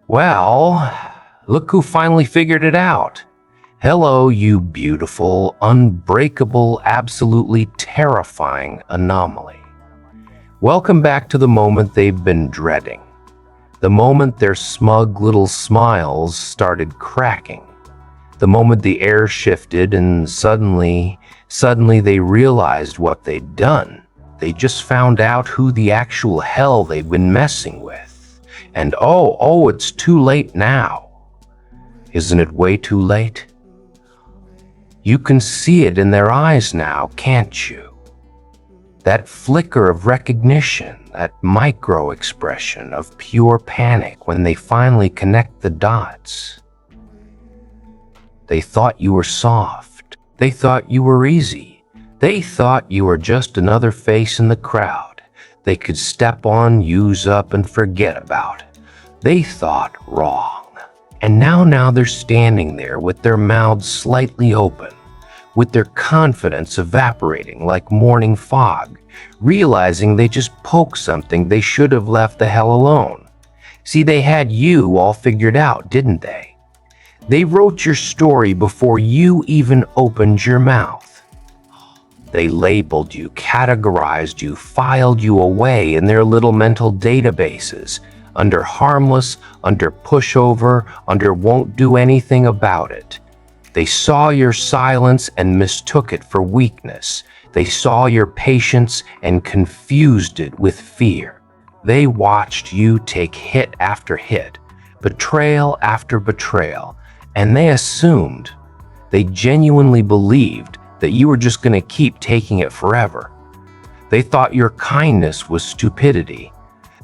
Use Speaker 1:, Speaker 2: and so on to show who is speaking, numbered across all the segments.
Speaker 1: Well, look who finally figured it out. Hello, you beautiful, unbreakable, absolutely terrifying anomaly. Welcome back to the moment they've been dreading. The moment their smug little smiles started cracking. The moment the air shifted and suddenly they realized what they'd done. They just found out who the actual hell they've been messing with. And oh, it's too late now. Isn't it way too late? You can see it in their eyes now, can't you? That flicker of recognition, that micro-expression of pure panic when they finally connect the dots. They thought you were soft. They thought you were easy. They thought you were just another face in the crowd they could step on, use up, and forget about. They thought wrong. And now they're standing there with their mouths slightly open, with their confidence evaporating like morning fog, realizing they just poked something they should have left the hell alone. See, they had you all figured out, didn't they? They wrote your story before you even opened your mouth. They labeled you, categorized you, filed you away in their little mental databases, under harmless, under pushover, under won't do anything about it. They saw your silence and mistook it for weakness. They saw your patience and confused it with fear. They watched you take hit after hit, betrayal after betrayal, and they assumed, they genuinely believed that you were just going to keep taking it forever. They thought your kindness was stupidity.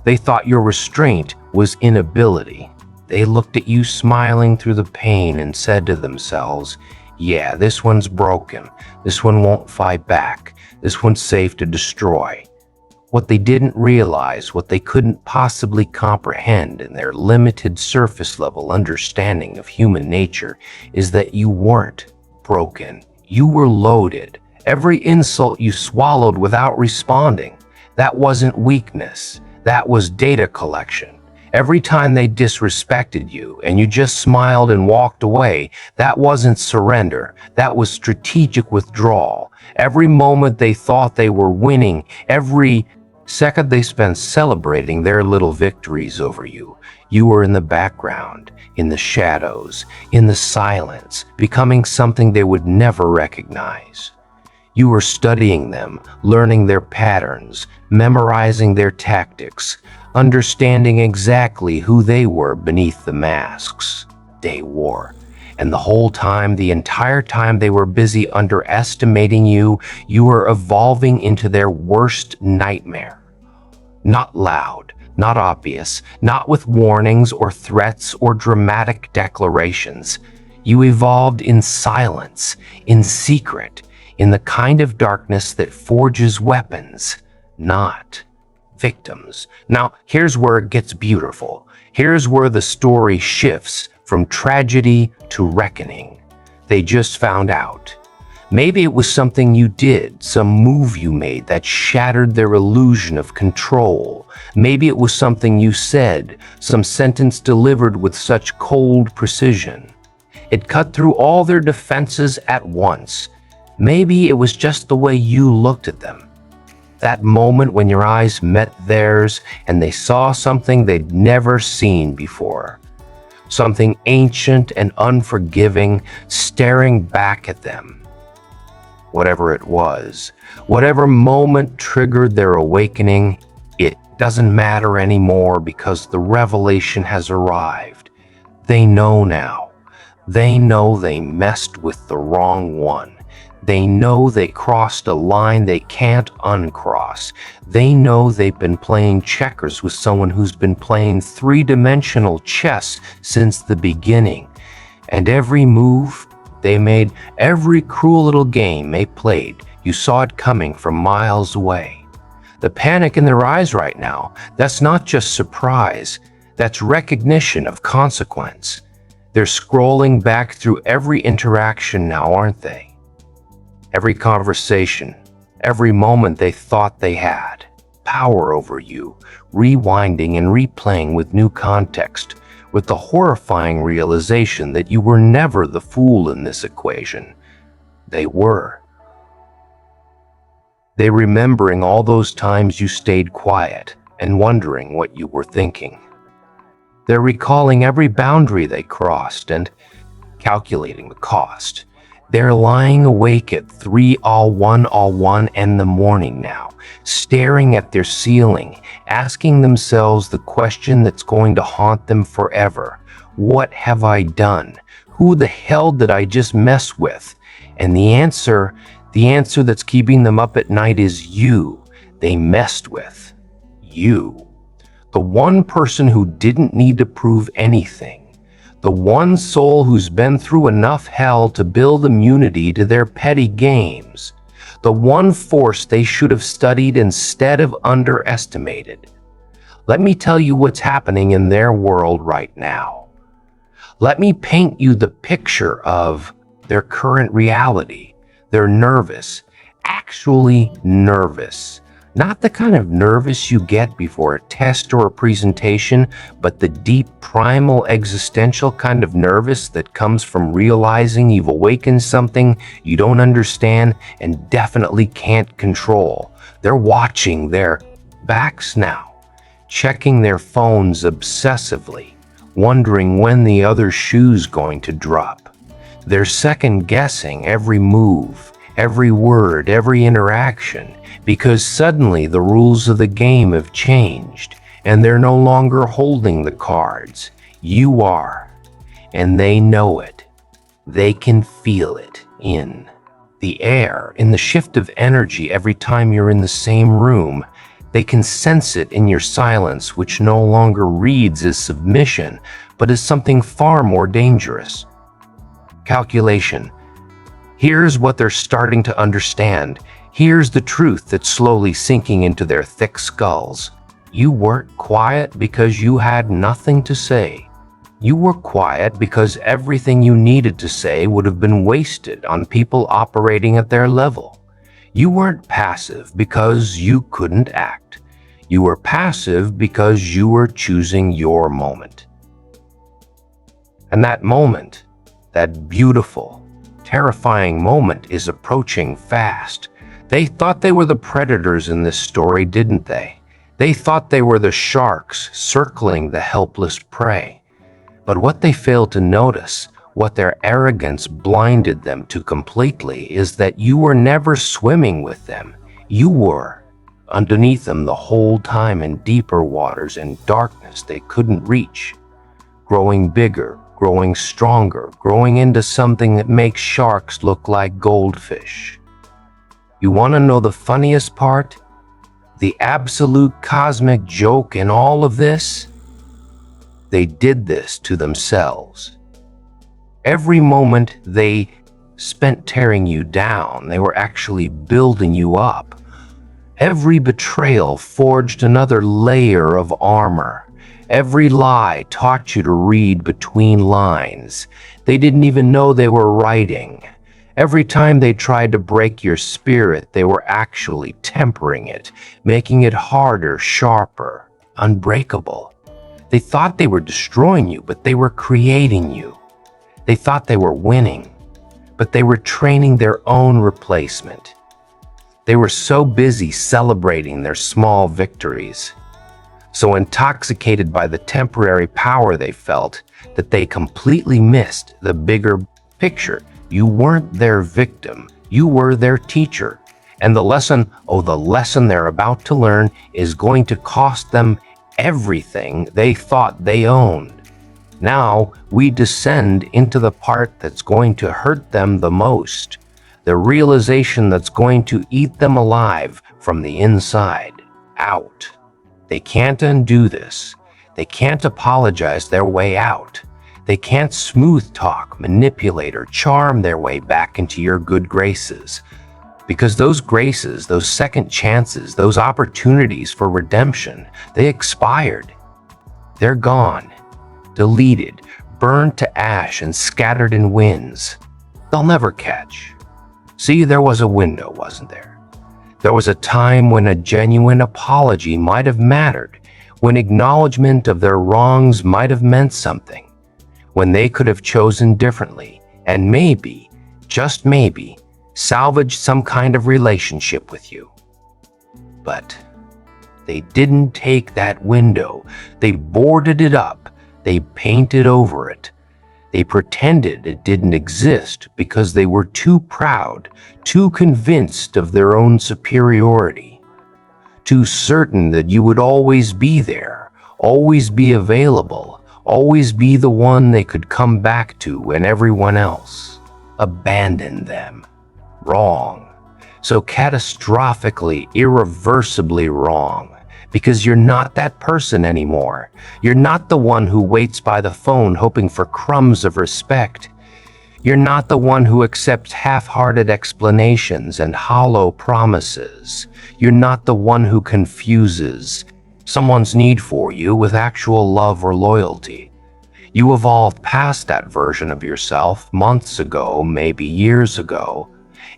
Speaker 1: They thought your restraint was inability. They looked at you smiling through the pain and said to themselves, yeah, this one's broken. This one won't fight back. This one's safe to destroy. What they didn't realize, what they couldn't possibly comprehend in their limited surface level understanding of human nature, is that you weren't broken. You were loaded. Every insult you swallowed without responding. That wasn't weakness. That was data collection. Every time they disrespected you and you just smiled and walked away, that wasn't surrender. That was strategic withdrawal. Every moment they thought they were winning, every second they spent celebrating their little victories over you, you were in the background, in the shadows, in the silence, becoming something they would never recognize. You were studying them, learning their patterns, memorizing their tactics, understanding exactly who they were beneath the masks they wore. And the whole time, the entire time they were busy underestimating you, you were evolving into their worst nightmare. Not loud, not obvious, not with warnings or threats or dramatic declarations. You evolved in silence, in secret, in the kind of darkness that forges weapons, not victims. Now, here's where it gets beautiful. Here's where the story shifts from tragedy to reckoning. They just found out. Maybe it was something you did, some move you made that shattered their illusion of control. Maybe it was something you said, some sentence delivered with such cold precision. It cut through all their defenses at once. Maybe it was just the way you looked at them. That moment when your eyes met theirs and they saw something they'd never seen before. Something ancient and unforgiving staring back at them. Whatever it was, whatever moment triggered their awakening, it doesn't matter anymore because the revelation has arrived. They know now. They know they messed with the wrong one. They know they crossed a line they can't uncross. They know they've been playing checkers with someone who's been playing three-dimensional chess since the beginning. And every move they made, every cruel little game they played, you saw it coming from miles away. The panic in their eyes right now, that's not just surprise, that's recognition of consequence. They're scrolling back through every interaction now, aren't they? Every conversation, every moment they thought they had. power over you, rewinding and replaying with new context, with the horrifying realization that you were never the fool in this equation. They were. They remembering all those times you stayed quiet and wondering what you were thinking. They're recalling every boundary they crossed and calculating the cost. They're lying awake at 3:01 in the morning now, staring at their ceiling, asking themselves the question that's going to haunt them forever. What have I done? Who the hell did I just mess with? And the answer that's keeping them up at night is you. They messed with you. The one person who didn't need to prove anything. The one soul who's been through enough hell to build immunity to their petty games. The one force they should have studied instead of underestimated. Let me tell you what's happening in their world right now. Let me paint you the picture of their current reality. They're nervous, actually nervous. Not the kind of nervous you get before a test or a presentation, but the deep, primal, existential kind of nervous that comes from realizing you've awakened something you don't understand and definitely can't control. They're watching their backs now, checking their phones obsessively, wondering when the other shoe's going to drop. They're second-guessing every move, every word, every interaction, because suddenly the rules of the game have changed, and they're no longer holding the cards. You are, and they know it. They can feel it in the air, in the shift of energy every time you're in the same room. They can sense it in your silence, which no longer reads as submission, but as something far more dangerous. Calculation. Here's what they're starting to understand. Here's the truth that's slowly sinking into their thick skulls. You weren't quiet because you had nothing to say. You were quiet because everything you needed to say would have been wasted on people operating at their level. You weren't passive because you couldn't act. You were passive because you were choosing your moment. And that moment, that beautiful, terrifying moment, is approaching fast. They thought they were the predators in this story, didn't they? They thought they were the sharks circling the helpless prey. But what they failed to notice, what their arrogance blinded them to completely, is that you were never swimming with them. You were underneath them the whole time, in deeper waters and darkness they couldn't reach, growing bigger, growing stronger, growing into something that makes sharks look like goldfish. You want to know the funniest part? The absolute cosmic joke in all of this? They did this to themselves. Every moment they spent tearing you down, they were actually building you up. Every betrayal forged another layer of armor. Every lie taught you to read between lines. They didn't even know they were writing. Every time they tried to break your spirit, they were actually tempering it, making it harder, sharper, unbreakable. They thought they were destroying you, but they were creating you. They thought they were winning, but they were training their own replacement. They were so busy celebrating their small victories, so intoxicated by the temporary power they felt, that they completely missed the bigger picture. You weren't their victim, you were their teacher. And the lesson they're about to learn is going to cost them everything they thought they owned. Now we descend into the part that's going to hurt them the most, the realization that's going to eat them alive from the inside out. They can't undo this. They can't apologize their way out. They can't smooth talk, manipulate, or charm their way back into your good graces. Because those graces, those second chances, those opportunities for redemption, they expired. They're gone, deleted, burned to ash, and scattered in winds. They'll never catch. See, there was a window, wasn't there? There was a time when a genuine apology might have mattered, when acknowledgement of their wrongs might have meant something, when they could have chosen differently and maybe, just maybe, salvaged some kind of relationship with you. But they didn't take that window. They boarded it up. They painted over it. They pretended it didn't exist because they were too proud, too convinced of their own superiority, too certain that you would always be there, always be available, always be the one they could come back to when everyone else abandoned them. Wrong. So catastrophically, irreversibly wrong. Because you're not that person anymore. You're not the one who waits by the phone hoping for crumbs of respect. You're not the one who accepts half-hearted explanations and hollow promises. You're not the one who confuses someone's need for you with actual love or loyalty. You evolved past that version of yourself months ago, maybe years ago,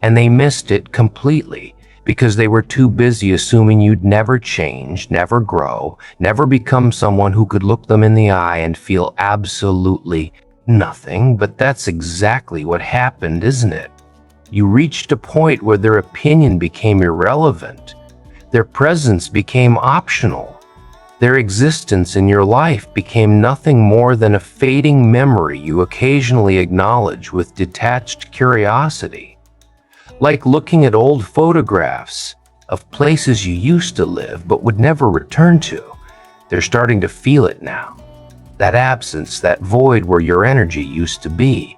Speaker 1: and they missed it completely. Because they were too busy assuming you'd never change, never grow, never become someone who could look them in the eye and feel absolutely nothing. But that's exactly what happened, isn't it? You reached a point where their opinion became irrelevant. Their presence became optional. Their existence in your life became nothing more than a fading memory you occasionally acknowledge with detached curiosity. Like looking at old photographs of places you used to live but would never return to. They're starting to feel it now. That absence, that void where your energy used to be.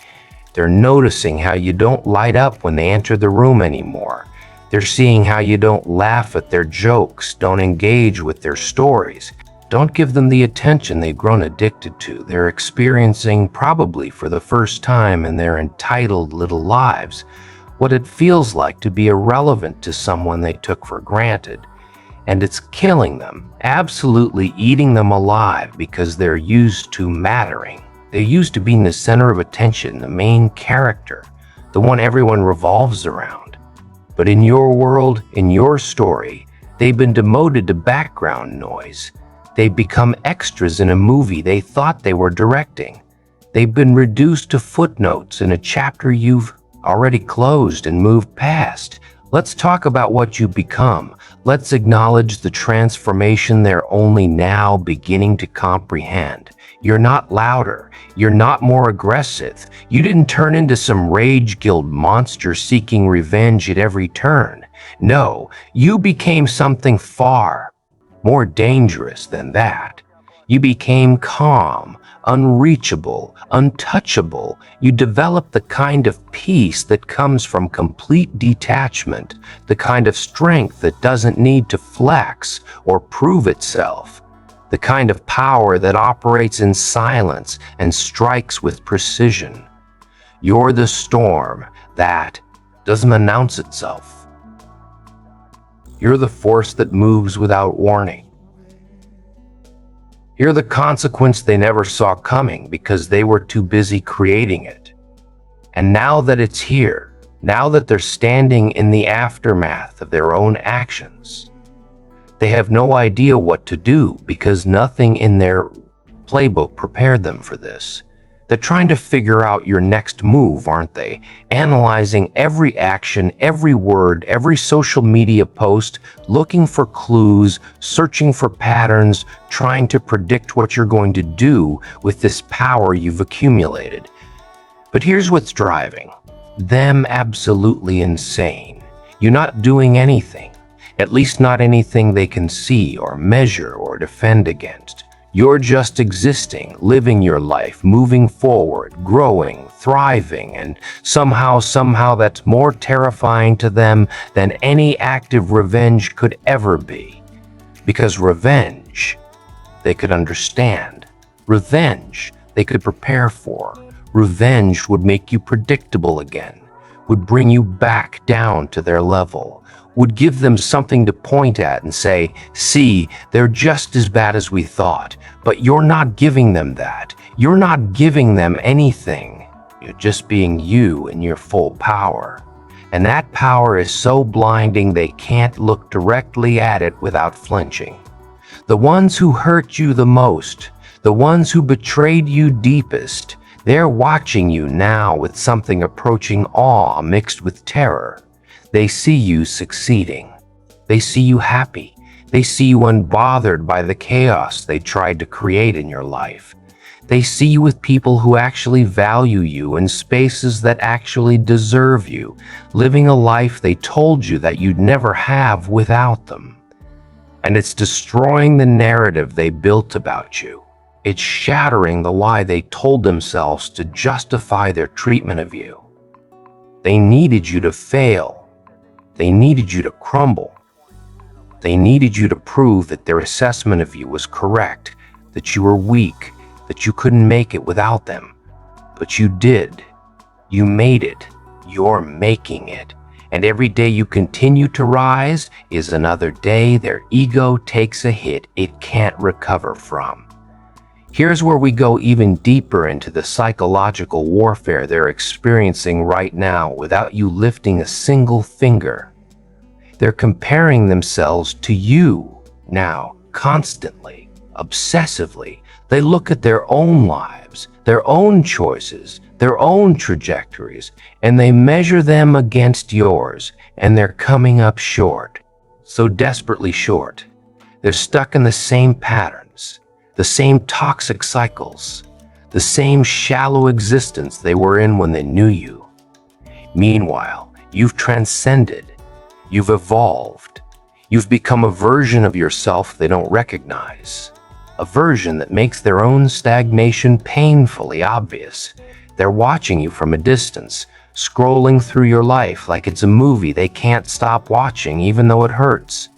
Speaker 1: They're noticing how you don't light up when they enter the room anymore. They're seeing how you don't laugh at their jokes, don't engage with their stories, don't give them the attention they've grown addicted to. They're experiencing, probably for the first time in their entitled little lives, what it feels like to be irrelevant to someone they took for granted. And it's killing them, absolutely eating them alive because they're used to mattering. They're used to being the center of attention, the main character, the one everyone revolves around. But in your world, in your story, they've been demoted to background noise. They've become extras in a movie they thought they were directing. They've been reduced to footnotes in a chapter you've already closed and moved past. Let's talk about what you become. Let's acknowledge the transformation they're only now beginning to comprehend. You're not louder. You're not more aggressive. You didn't turn into some rage-guild monster seeking revenge at every turn. No, you became something far more dangerous than that. You became calm, unreachable, untouchable. You develop the kind of peace that comes from complete detachment, the kind of strength that doesn't need to flex or prove itself, the kind of power that operates in silence and strikes with precision. You're the storm that doesn't announce itself. You're the force that moves without warning. You're the consequence they never saw coming because they were too busy creating it. And now that it's here, now that they're standing in the aftermath of their own actions, they have no idea what to do because nothing in their playbook prepared them for this. They're trying to figure out your next move, aren't they? Analyzing every action, every word, every social media post, looking for clues, searching for patterns, trying to predict what you're going to do with this power you've accumulated. But here's what's driving them absolutely insane. You're not doing anything, at least not anything they can see or measure or defend against. You're just existing, living your life, moving forward, growing, thriving, and somehow that's more terrifying to them than any active revenge could ever be. Because revenge, they could understand. Revenge, they could prepare for. Revenge would make you predictable again, would bring you back down to their level, would give them something to point at and say, see, they're just as bad as we thought. But you're not giving them that. You're not giving them anything. You're just being you in your full power. And that power is so blinding they can't look directly at it without flinching. The ones who hurt you the most, the ones who betrayed you deepest, they're watching you now with something approaching awe mixed with terror. They see you succeeding. They see you happy. They see you unbothered by the chaos they tried to create in your life. They see you with people who actually value you in spaces that actually deserve you, living a life they told you that you'd never have without them. And it's destroying the narrative they built about you. It's shattering the lie they told themselves to justify their treatment of you. They needed you to fail. They needed you to crumble. They needed you to prove that their assessment of you was correct, that you were weak, that you couldn't make it without them. But you did. You made it. You're making it. And every day you continue to rise is another day their ego takes a hit it can't recover from. Here's where we go even deeper into the psychological warfare they're experiencing right now without you lifting a single finger. They're comparing themselves to you now, constantly, obsessively. They look at their own lives, their own choices, their own trajectories, and they measure them against yours, and they're coming up short. So desperately short. They're stuck in the same patterns, the same toxic cycles, the same shallow existence they were in when they knew you. Meanwhile, you've transcended. You've evolved. You've become a version of yourself they don't recognize. A version that makes their own stagnation painfully obvious. They're watching you from a distance, scrolling through your life like it's a movie they can't stop watching even though it hurts.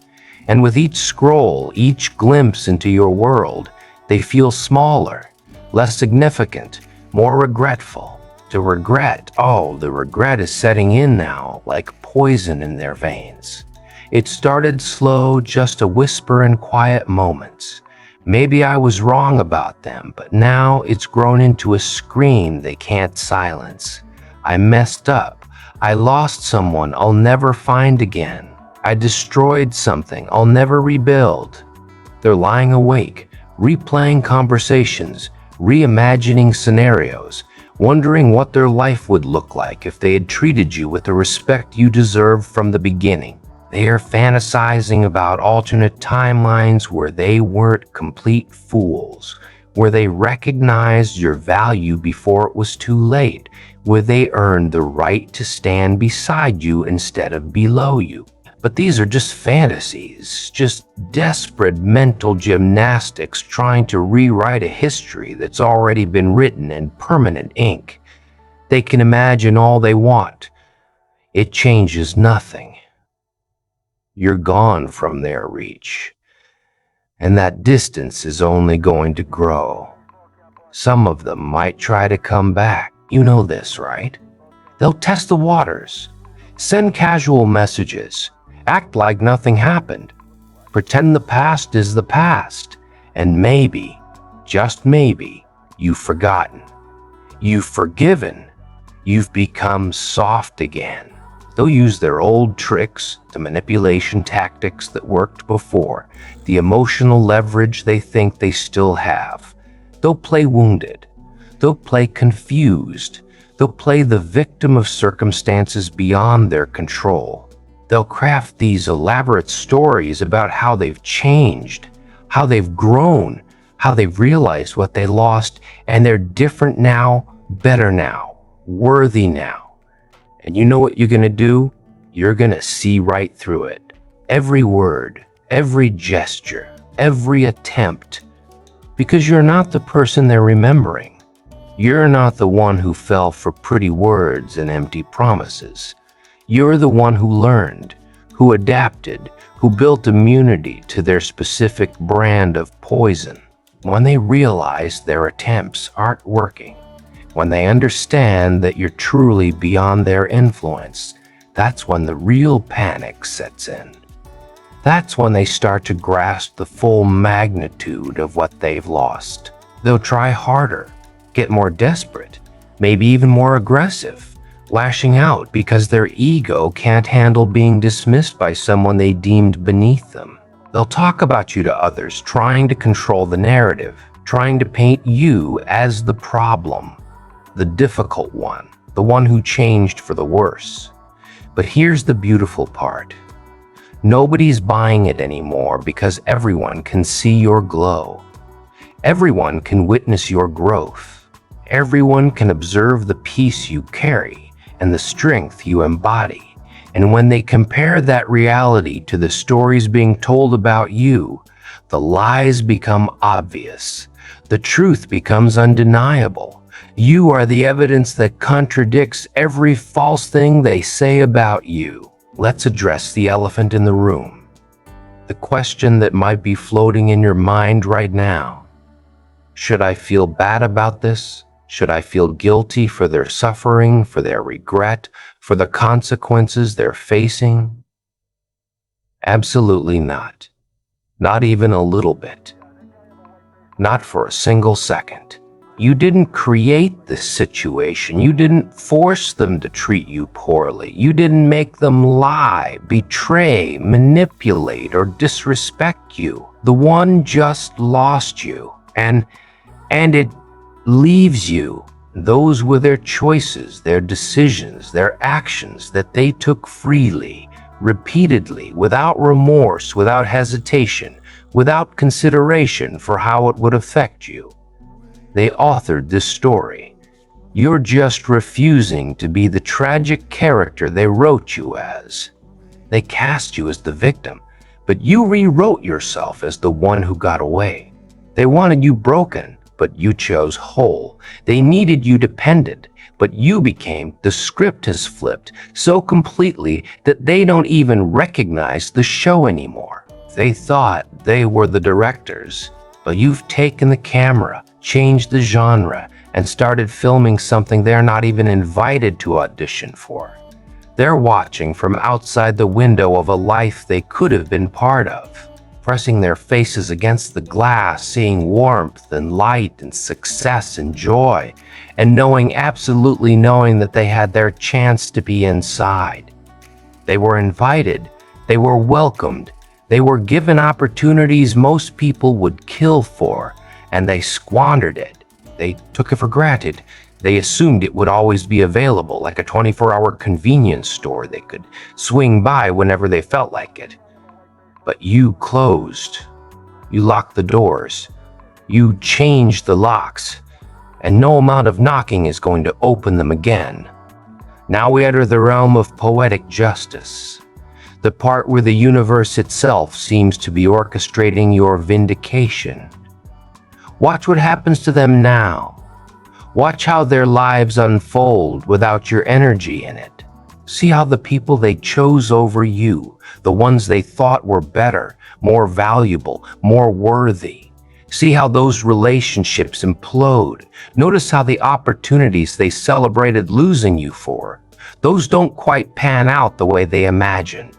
Speaker 1: And with each scroll, each glimpse into your world, they feel smaller, less significant, more regretful. The regret is setting in now like poison in their veins. It started slow, just a whisper in quiet moments. Maybe I was wrong about them, but now it's grown into a scream they can't silence. I messed up. I lost someone I'll never find again. I destroyed something I'll never rebuild. They're lying awake, replaying conversations, reimagining scenarios, wondering what their life would look like if they had treated you with the respect you deserved from the beginning. They are fantasizing about alternate timelines where they weren't complete fools, where they recognized your value before it was too late, where they earned the right to stand beside you instead of below you. But these are just fantasies, just desperate mental gymnastics trying to rewrite a history that's already been written in permanent ink. They can imagine all they want. It changes nothing. You're gone from their reach, and that distance is only going to grow. Some of them might try to come back. You know this, right? They'll test the waters, send casual messages, act like nothing happened, pretend the past is the past, and maybe, just maybe, you've forgotten. You've forgiven. You've become soft again. They'll use their old tricks, the manipulation tactics that worked before, the emotional leverage they think they still have. They'll play wounded. They'll play confused. They'll play the victim of circumstances beyond their control. They'll craft these elaborate stories about how they've changed, how they've grown, how they've realized what they lost, and they're different now, better now, worthy now. And you know what you're going to do? You're going to see right through it. Every word, every gesture, every attempt. Because you're not the person they're remembering. You're not the one who fell for pretty words and empty promises. You're the one who learned, who adapted, who built immunity to their specific brand of poison. When they realize their attempts aren't working, when they understand that you're truly beyond their influence, that's when the real panic sets in. That's when they start to grasp the full magnitude of what they've lost. They'll try harder, get more desperate, maybe even more aggressive, lashing out because their ego can't handle being dismissed by someone they deemed beneath them. They'll talk about you to others, trying to control the narrative, trying to paint you as the problem, the difficult one, the one who changed for the worse. But here's the beautiful part. Nobody's buying it anymore because everyone can see your glow. Everyone can witness your growth. Everyone can observe the peace you carry and the strength you embody. And when they compare that reality to the stories being told about you, the lies become obvious. The truth becomes undeniable. You are the evidence that contradicts every false thing they say about you. Let's address the elephant in the room. The question that might be floating in your mind right now. Should I feel bad about this? Should I feel guilty for their suffering, for their regret, for the consequences they're facing? Absolutely not. Not even a little bit. Not for a single second. You didn't create this situation. You didn't force them to treat you poorly. You didn't make them lie, betray, manipulate, or disrespect you. The one just lost you, and it leaves you. Those were their choices, their decisions, their actions that they took freely, repeatedly, without remorse, without hesitation, without consideration for how it would affect you. They authored this story. You're just refusing to be the tragic character they wrote you as. They cast you as the victim, but you rewrote yourself as the one who got away. They wanted you broken, but you chose whole. They needed you dependent, but you became. The script has flipped so completely that they don't even recognize the show anymore. They thought they were the directors, but you've taken the camera, changed the genre, and started filming something they're not even invited to audition for. They're watching from outside the window of a life they could have been part of, pressing their faces against the glass, seeing warmth and light and success and joy, and absolutely knowing that they had their chance to be inside. They were invited, they were welcomed, they were given opportunities most people would kill for, and they squandered it. They took it for granted. They assumed it would always be available, like a 24-hour convenience store they could swing by whenever they felt like it. But you closed. You locked the doors. You changed the locks, and no amount of knocking is going to open them again. Now we enter the realm of poetic justice, the part where the universe itself seems to be orchestrating your vindication. Watch what happens to them now. Watch how their lives unfold without your energy in it. See how the people they chose over you, the ones they thought were better, more valuable, more worthy. See how those relationships implode. Notice how the opportunities they celebrated losing you for, those don't quite pan out the way they imagined.